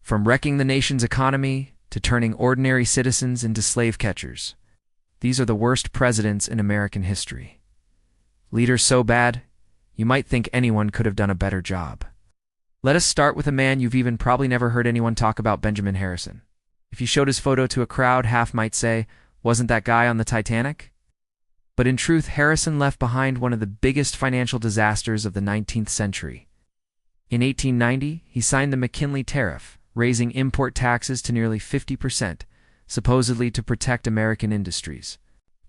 From wrecking the nation's economy to turning ordinary citizens into slave catchers, these are the worst presidents in American history. Leaders so bad, you might think anyone could have done a better job. Let us start with a man you've even probably never heard anyone talk about, Benjamin Harrison. If you showed his photo to a crowd, half might say, "Wasn't that guy on the Titanic?" But in truth, Harrison left behind one of the biggest financial disasters of the 19th century. In 1890, he signed the McKinley Tariff, raising import taxes to nearly 50%, supposedly to protect American industries.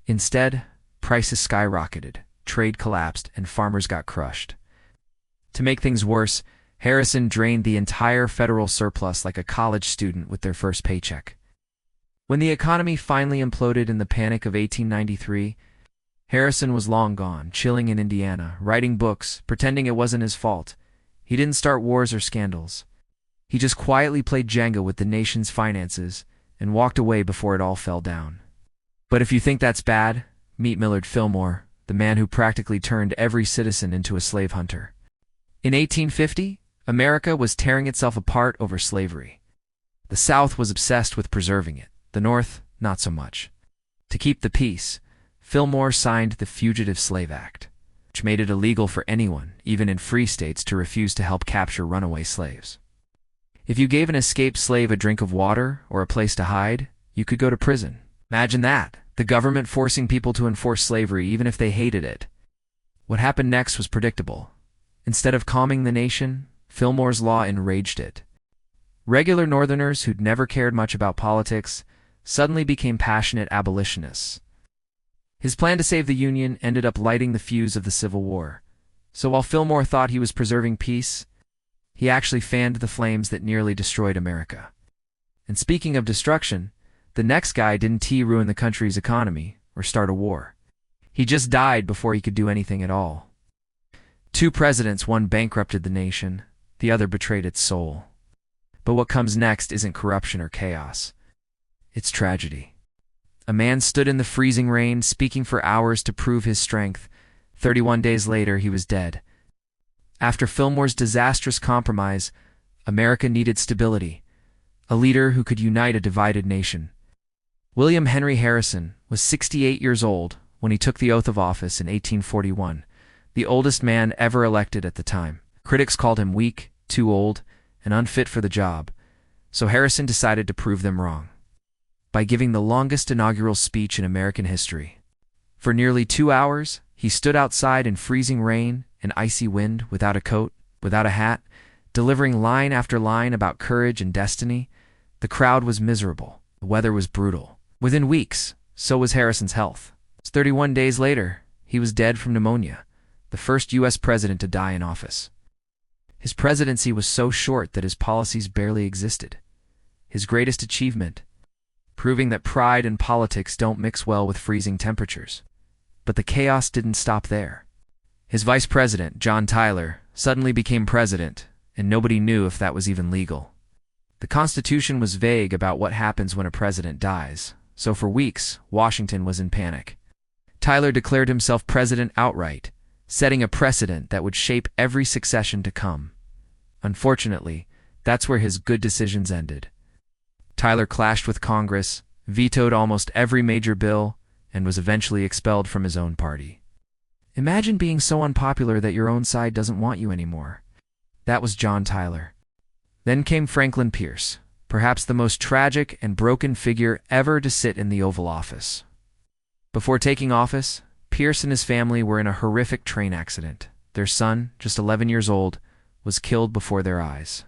Instead, prices skyrocketed, trade collapsed, and farmers got crushed. To make things worse, Harrison drained the entire federal surplus like a college student with their first paycheck. When the economy finally imploded in the Panic of 1893, Harrison was long gone, chilling in Indiana, writing books, pretending it wasn't his fault. He didn't start wars or scandals. He just quietly played Jenga with the nation's finances and walked away before it all fell down. But if you think that's bad, meet Millard Fillmore, the man who practically turned every citizen into a slave hunter. In 1850, America was tearing itself apart over slavery. The South was obsessed with preserving it, the North, not so much. To keep the peace, Fillmore signed the Fugitive Slave Act, which made it illegal for anyone, even in free states, to refuse to help capture runaway slaves. If you gave an escaped slave a drink of water or a place to hide, you could go to prison. Imagine that, the government forcing people to enforce slavery even if they hated it. What happened next was predictable. Instead of calming the nation, Fillmore's law enraged it. Regular Northerners who'd never cared much about politics suddenly became passionate abolitionists. His plan to save the Union ended up lighting the fuse of the Civil War. So while Fillmore thought he was preserving peace, he actually fanned the flames that nearly destroyed America. And speaking of destruction, the next guy didn't ruin the country's economy or start a war. He just died before he could do anything at all. Two presidents, one bankrupted the nation, the other betrayed its soul. But what comes next isn't corruption or chaos. It's tragedy. A man stood in the freezing rain, speaking for hours to prove his strength. 31 days later, he was dead. After Fillmore's disastrous compromise, America needed stability, a leader who could unite a divided nation. William Henry Harrison was 68 years old when he took the oath of office in 1841, the oldest man ever elected at the time. Critics called him weak, too old, and unfit for the job, so Harrison decided to prove them wrong by giving the longest inaugural speech in American history. For nearly 2 hours, he stood outside in freezing rain and icy wind, without a coat, without a hat, delivering line after line about courage and destiny. The crowd was miserable. The weather was brutal. Within weeks, so was Harrison's health. 31 days later, he was dead from pneumonia, the first U.S. president to die in office. His presidency was so short that his policies barely existed. His greatest achievement, proving that pride and politics don't mix well with freezing temperatures. But the chaos didn't stop there. His vice president, John Tyler, suddenly became president, and nobody knew if that was even legal. The Constitution was vague about what happens when a president dies, so for weeks, Washington was in panic. Tyler declared himself president outright, setting a precedent that would shape every succession to come. Unfortunately, that's where his good decisions ended. Tyler clashed with Congress, vetoed almost every major bill, and was eventually expelled from his own party. Imagine being so unpopular that your own side doesn't want you anymore. That was John Tyler. Then came Franklin Pierce, perhaps the most tragic and broken figure ever to sit in the Oval Office. Before taking office, Pierce and his family were in a horrific train accident. Their son, just 11 years old, was killed before their eyes.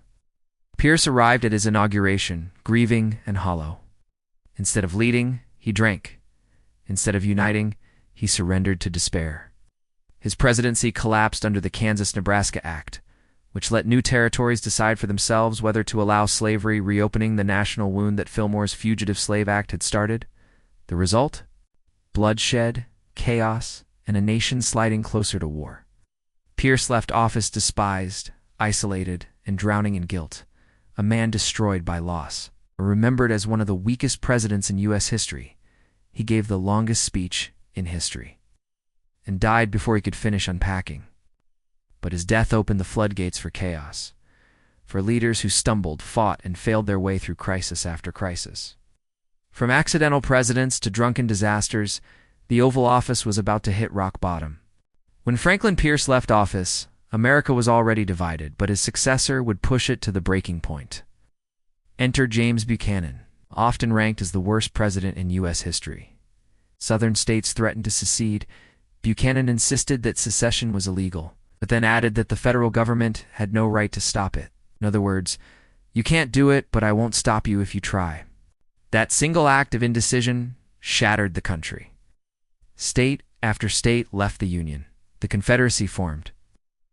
Pierce arrived at his inauguration, grieving and hollow. Instead of leading, he drank. Instead of uniting, he surrendered to despair. His presidency collapsed under the Kansas-Nebraska Act, which let new territories decide for themselves whether to allow slavery, reopening the national wound that Fillmore's Fugitive Slave Act had started. The result? Bloodshed, chaos, and a nation sliding closer to war. Pierce left office despised, isolated, and drowning in guilt, a man destroyed by loss. Remembered as one of the weakest presidents in U.S. history, he gave the longest speech in history, and died before he could finish unpacking. But his death opened the floodgates for chaos. for leaders who stumbled, fought, and failed their way through crisis after crisis. From accidental presidents to drunken disasters, the Oval Office was about to hit rock bottom. When Franklin Pierce left office, America was already divided, but his successor would push it to the breaking point. Enter James Buchanan, often ranked as the worst president in U.S. history. Southern states threatened to secede. Buchanan insisted that secession was illegal, but then added that the federal government had no right to stop it. In other words, you can't do it, but I won't stop you if you try. That single act of indecision shattered the country. State after state left the Union. The Confederacy formed.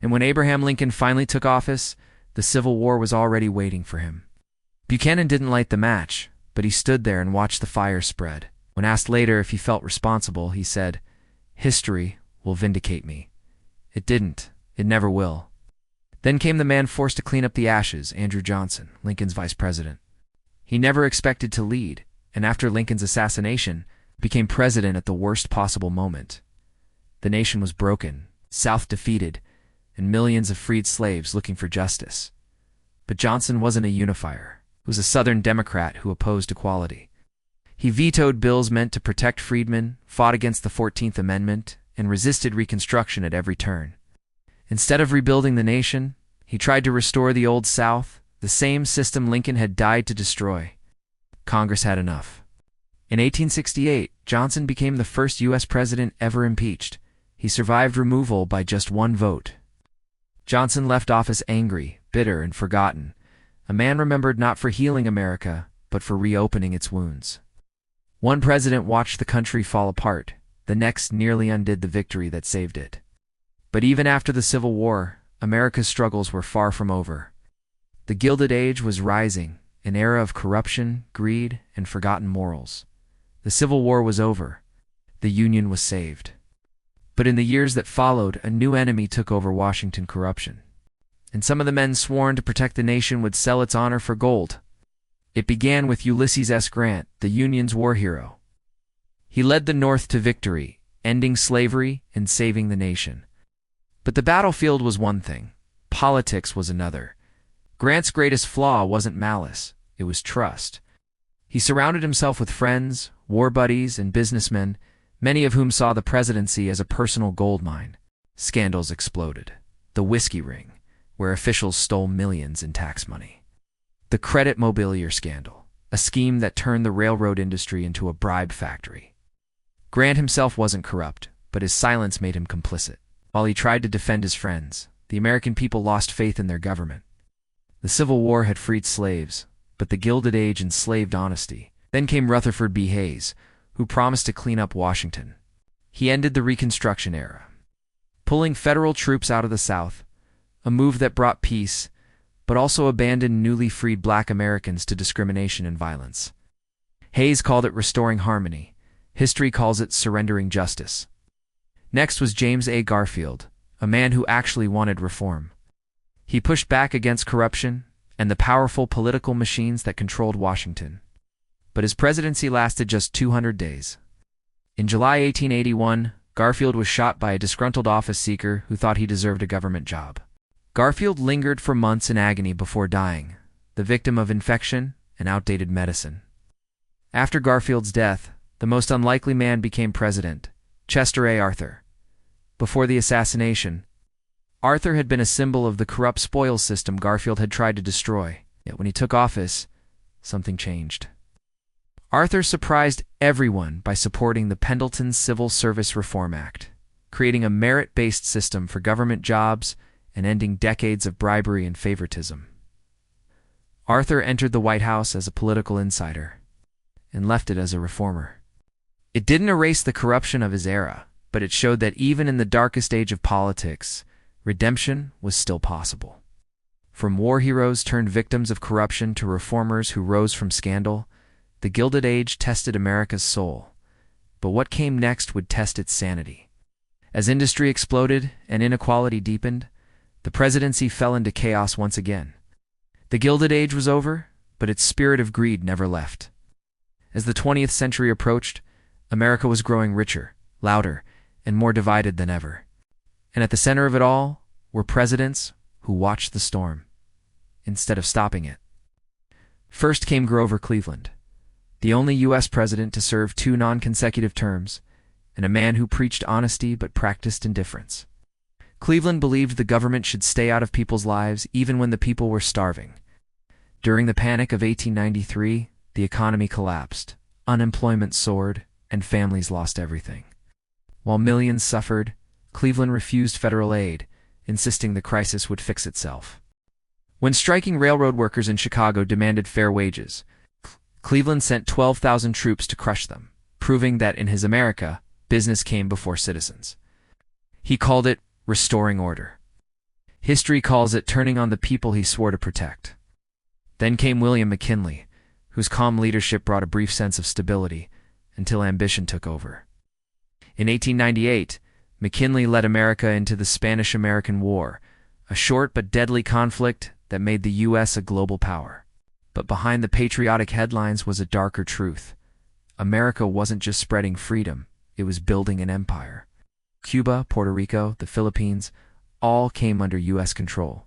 And when Abraham Lincoln finally took office, the Civil War was already waiting for him. Buchanan didn't light the match, but he stood there and watched the fire spread. When asked later if he felt responsible, he said, "History will vindicate me." It didn't. It never will. Then came the man forced to clean up the ashes, Andrew Johnson, Lincoln's vice president. He never expected to lead, and after Lincoln's assassination, became president at the worst possible moment. The nation was broken, South defeated, and millions of freed slaves looking for justice. But Johnson wasn't a unifier. He was a Southern Democrat who opposed equality. He vetoed bills meant to protect freedmen, fought against the 14th Amendment, and resisted Reconstruction at every turn. Instead of rebuilding the nation, he tried to restore the Old South, the same system Lincoln had died to destroy. Congress had enough. In 1868, Johnson became the first U.S. president ever impeached. He survived removal by just one vote. Johnson left office angry, bitter, and forgotten, a man remembered not for healing America, but for reopening its wounds. One president watched the country fall apart, the next nearly undid the victory that saved it. But even after the Civil War, America's struggles were far from over. The Gilded Age was rising, an era of corruption, greed, and forgotten morals. The Civil War was over. The Union was saved. But in the years that followed, a new enemy took over Washington: corruption. And some of the men sworn to protect the nation would sell its honor for gold. It began with Ulysses S. Grant, the Union's war hero. He led the North to victory, ending slavery and saving the nation. But the battlefield was one thing. Politics was another. Grant's greatest flaw wasn't malice. It was trust. He surrounded himself with friends, war buddies, and businessmen, many of whom saw the presidency as a personal gold mine. Scandals exploded. The whiskey ring, where officials stole millions in tax money. The credit mobilier scandal, a scheme that turned the railroad industry into a bribe factory. Grant himself wasn't corrupt, but his silence made him complicit. While he tried to defend his friends, the American people lost faith in their government. The Civil War had freed slaves, but the Gilded Age enslaved honesty. Then came Rutherford B. Hayes, who promised to clean up Washington. He ended the Reconstruction era, pulling federal troops out of the South, a move that brought peace, but also abandoned newly freed black Americans to discrimination and violence. Hayes called it restoring harmony. History calls it surrendering justice. Next was James A. Garfield, a man who actually wanted reform. He pushed back against corruption and the powerful political machines that controlled Washington. But his presidency lasted just 200 days. In July 1881, Garfield was shot by a disgruntled office seeker who thought he deserved a government job. Garfield lingered for months in agony before dying, the victim of infection and outdated medicine. After Garfield's death, the most unlikely man became president, Chester A. Arthur. Before the assassination, Arthur had been a symbol of the corrupt spoils system Garfield had tried to destroy. Yet when he took office, something changed. Arthur surprised everyone by supporting the Pendleton Civil Service Reform Act, creating a merit-based system for government jobs and ending decades of bribery and favoritism. Arthur entered the White House as a political insider and left it as a reformer. It didn't erase the corruption of his era, but it showed that even in the darkest age of politics, redemption was still possible. From war heroes turned victims of corruption to reformers who rose from scandal, the Gilded Age tested America's soul. But what came next would test its sanity. As industry exploded and inequality deepened, the presidency fell into chaos once again. The Gilded Age was over, but its spirit of greed never left. As the 20th century approached, America was growing richer, louder, and more divided than ever. And at the center of it all were presidents who watched the storm. instead of stopping it. First came Grover Cleveland, the only U.S. president to serve 2 non-consecutive terms, and a man who preached honesty but practiced indifference. Cleveland believed the government should stay out of people's lives even when the people were starving. During the Panic of 1893, the economy collapsed, unemployment soared, and families lost everything. While millions suffered, Cleveland refused federal aid, insisting the crisis would fix itself. When striking railroad workers in Chicago demanded fair wages, Cleveland sent 12,000 troops to crush them, proving that in his America, business came before citizens. He called it restoring order. History calls it turning on the people he swore to protect. Then came William McKinley, whose calm leadership brought a brief sense of stability until ambition took over. In 1898, McKinley led America into the Spanish-American War, a short but deadly conflict that made the U.S. a global power. But behind the patriotic headlines was a darker truth. America wasn't just spreading freedom, it was building an empire. Cuba, Puerto Rico, the Philippines, all came under U.S. control.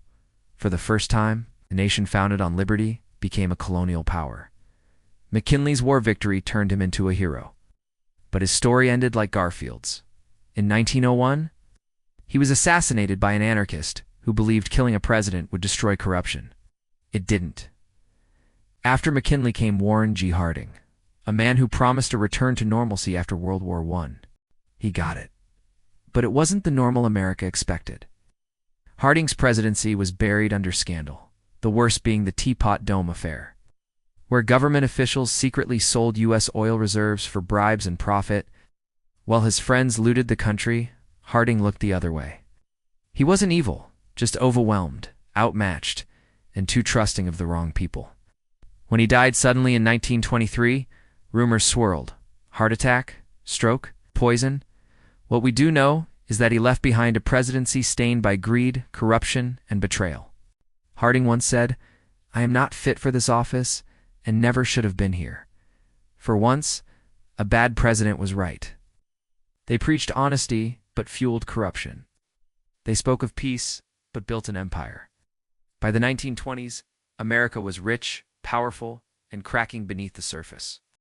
For the first time, a nation founded on liberty became a colonial power. McKinley's war victory turned him into a hero. But his story ended like Garfield's. In 1901, he was assassinated by an anarchist who believed killing a president would destroy corruption. It didn't. After McKinley came Warren G. Harding, a man who promised a return to normalcy after World War I. He got it. But it wasn't the normal America expected. Harding's presidency was buried under scandal, the worst being the Teapot Dome affair, where government officials secretly sold U.S. oil reserves for bribes and profit. While his friends looted the country, Harding looked the other way. He wasn't evil, just overwhelmed, outmatched, and too trusting of the wrong people. When he died suddenly in 1923, rumors swirled. Heart attack? Stroke? Poison? What we do know is that he left behind a presidency stained by greed, corruption, and betrayal. Harding once said, "I am not fit for this office and never should have been here." For once, a bad president was right. They preached honesty but fueled corruption. They spoke of peace but built an empire. By the 1920s, America was rich, powerful, and cracking beneath the surface.